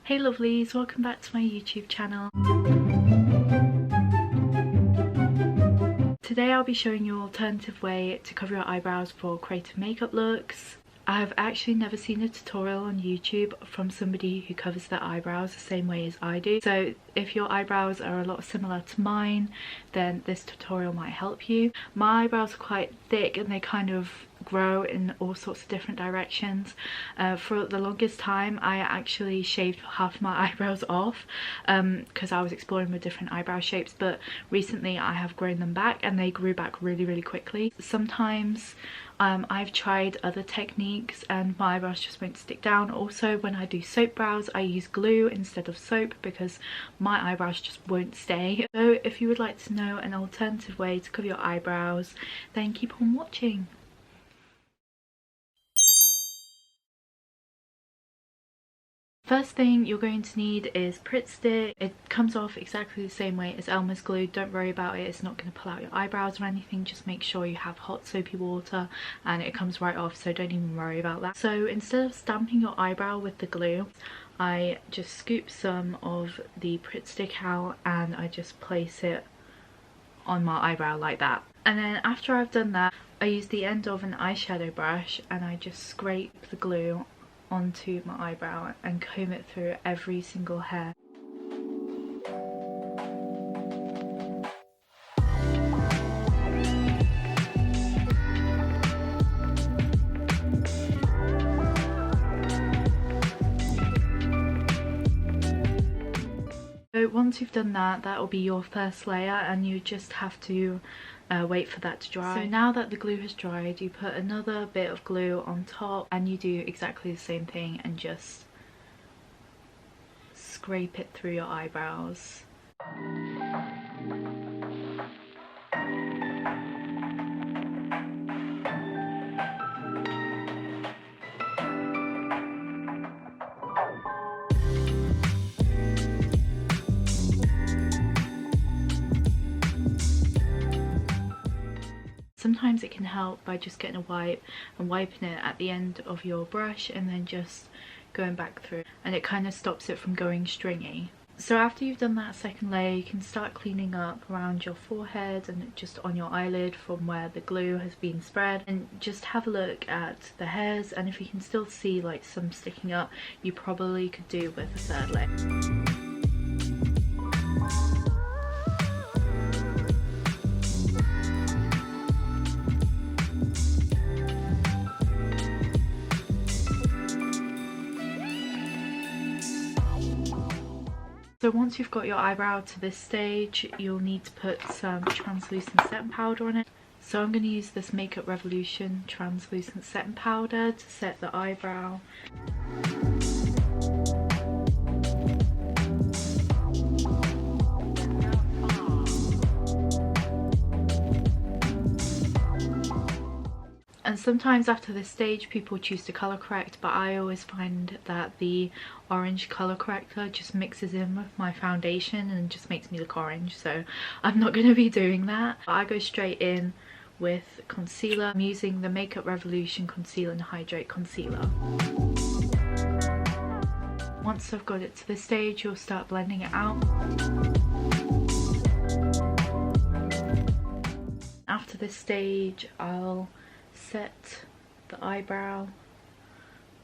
Hey lovelies, welcome back to my YouTube channel. Today I'll be showing you an alternative way to cover your eyebrows for creative makeup looks. I've actually never seen a tutorial on YouTube from somebody who covers their eyebrows the same way as I do. So if your eyebrows are a lot similar to mine, then this tutorial might help you. My eyebrows are quite thick and they kind of grow in all sorts of different directions. For the longest time I actually shaved half my eyebrows off because I was exploring with different eyebrow shapes, but recently I have grown them back and they grew back really quickly. Sometimes I've tried other techniques and my eyebrows just won't stick down. Also, when I do soap brows I use glue instead of soap because my eyebrows just won't stay. So if you would like to know an alternative way to cover your eyebrows, then keep on watching. First thing you're going to need is Pritt Stick. It comes off exactly the same way as Elmer's glue. Don't worry about it, it's not going to pull out your eyebrows or anything. Just make sure you have hot soapy water and it comes right off, so don't even worry about that. So instead of stamping your eyebrow with the glue, I just scoop some of the Pritt Stick out and I just place it on my eyebrow like that. And then after I've done that, I use the end of an eyeshadow brush and I just scrape the glue onto my eyebrow and comb it through every single hair. So once you've done that, that will be your first layer and you just have to wait for that to dry. So now that the glue has dried, you put another bit of glue on top and you do exactly the same thing and just scrape it through your eyebrows. Sometimes it can help by just getting a wipe and wiping it at the end of your brush and then just going back through, and it kind of stops it from going stringy. So after you've done that second layer, you can start cleaning up around your forehead and just on your eyelid from where the glue has been spread, and just have a look at the hairs, and if you can still see like some sticking up, you probably could do with a third layer. So once you've got your eyebrow to this stage, you'll need to put some translucent setting powder on it. So I'm going to use this Makeup Revolution translucent setting powder to set the eyebrow. And sometimes after this stage people choose to colour correct, but I always find that the orange colour corrector just mixes in with my foundation and just makes me look orange, so I'm not going to be doing that. I go straight in with concealer. I'm using the Makeup Revolution Conceal and Hydrate Concealer. Once I've got it to this stage, you'll start blending it out. After this stage, I'll set the eyebrow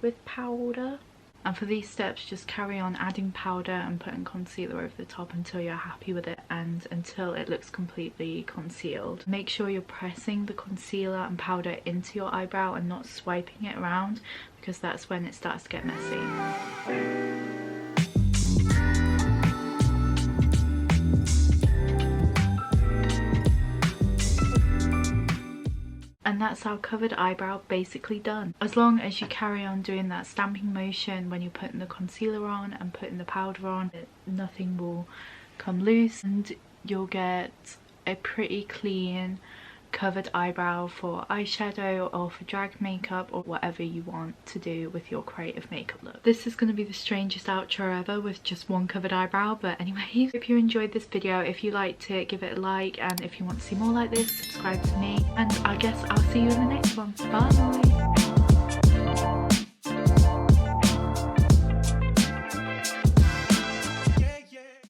with powder, and for these steps just carry on adding powder and putting concealer over the top until you're happy with it and until it looks completely concealed. Make sure you're pressing the concealer and powder into your eyebrow and not swiping it around, because that's when it starts to get messy. And that's our covered eyebrow basically done. As long as you carry on doing that stamping motion when you're putting the concealer on and putting the powder on, nothing will come loose and you'll get a pretty clean covered eyebrow for eyeshadow or for drag makeup or whatever you want to do with your creative makeup look. This is going to be the strangest outro ever with just one covered eyebrow, but anyway, if you enjoyed this video, if you liked it, give it a like, and if you want to see more like this, subscribe to me, and I guess I'll see you in the next one. Bye!